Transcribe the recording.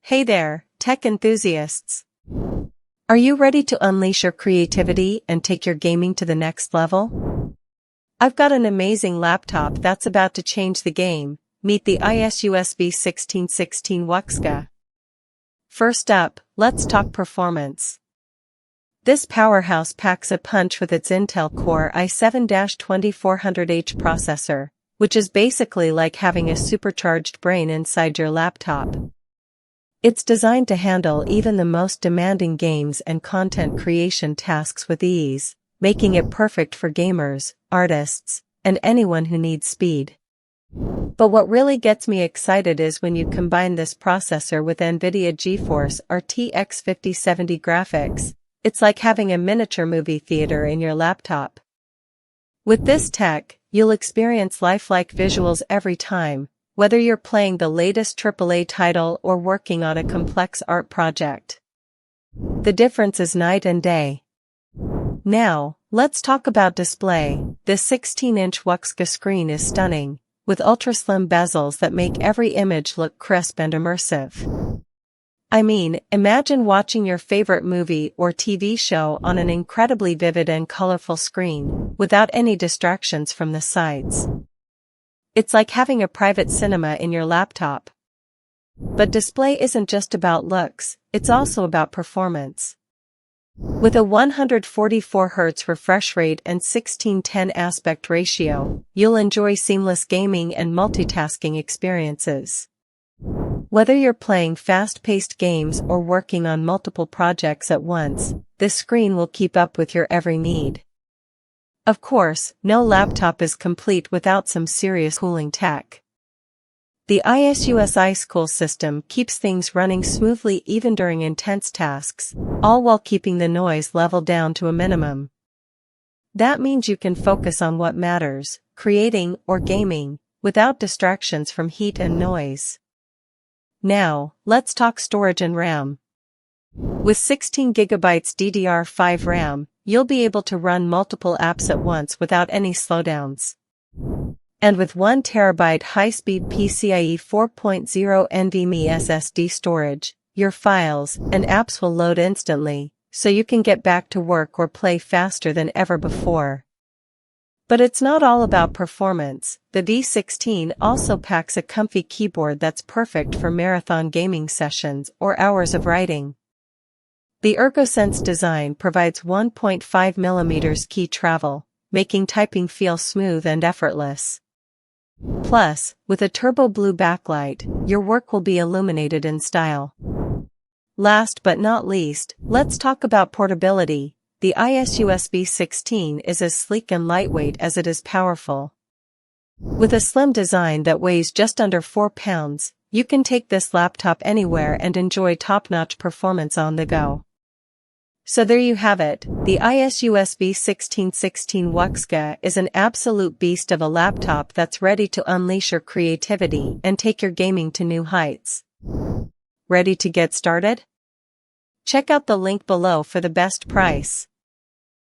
Hey there, tech enthusiasts! Are you ready to unleash your creativity and take your gaming to the next level? I've got an amazing laptop that's about to change the game. Meet the ASUS V16 16 WUXGA. First up, let's talk performance. This powerhouse packs a punch with its Intel Core i7-2400H processor, which is basically like having a supercharged brain inside your laptop. It's designed to handle even the most demanding games and content creation tasks with ease, making it perfect for gamers, artists, and anyone who needs speed. But what really gets me excited is when you combine this processor with NVIDIA GeForce RTX 5070 graphics. It's like having a miniature movie theater in your laptop. With this tech, you'll experience lifelike visuals every time, whether you're playing the latest AAA title or working on a complex art project. The difference is night and day. Now, let's talk about display. This 16-inch WUXGA screen is stunning, with ultra-slim bezels that make every image look crisp and immersive. I mean, imagine watching your favorite movie or TV show on an incredibly vivid and colorful screen, without any distractions from the sides. It's like having a private cinema in your laptop. But display isn't just about looks, it's also about performance. With a 144 Hz refresh rate and 16:10 aspect ratio, you'll enjoy seamless gaming and multitasking experiences. Whether you're playing fast-paced games or working on multiple projects at once, this screen will keep up with your every need. Of course, no laptop is complete without some serious cooling tech. The ASUS iCool system keeps things running smoothly even during intense tasks, all while keeping the noise level down to a minimum. That means you can focus on what matters, creating or gaming, without distractions from heat and noise. Now, let's talk storage and RAM. With 16GB DDR5 RAM, you'll be able to run multiple apps at once without any slowdowns. And with 1TB high-speed PCIe 4.0 NVMe SSD storage, your files and apps will load instantly, so you can get back to work or play faster than ever before. But it's not all about performance. The V16 also packs a comfy keyboard that's perfect for marathon gaming sessions or hours of writing. The ErgoSense design provides 1.5mm key travel, making typing feel smooth and effortless. Plus, with a turbo blue backlight, your work will be illuminated in style. Last but not least, let's talk about portability. The ASUS V16 is as sleek and lightweight as it is powerful. With a slim design that weighs just under 4 pounds, you can take this laptop anywhere and enjoy top-notch performance on the go. So there you have it, the ASUS V16 16 WUXGA is an absolute beast of a laptop that's ready to unleash your creativity and take your gaming to new heights. Ready to get started? Check out the link below for the best price.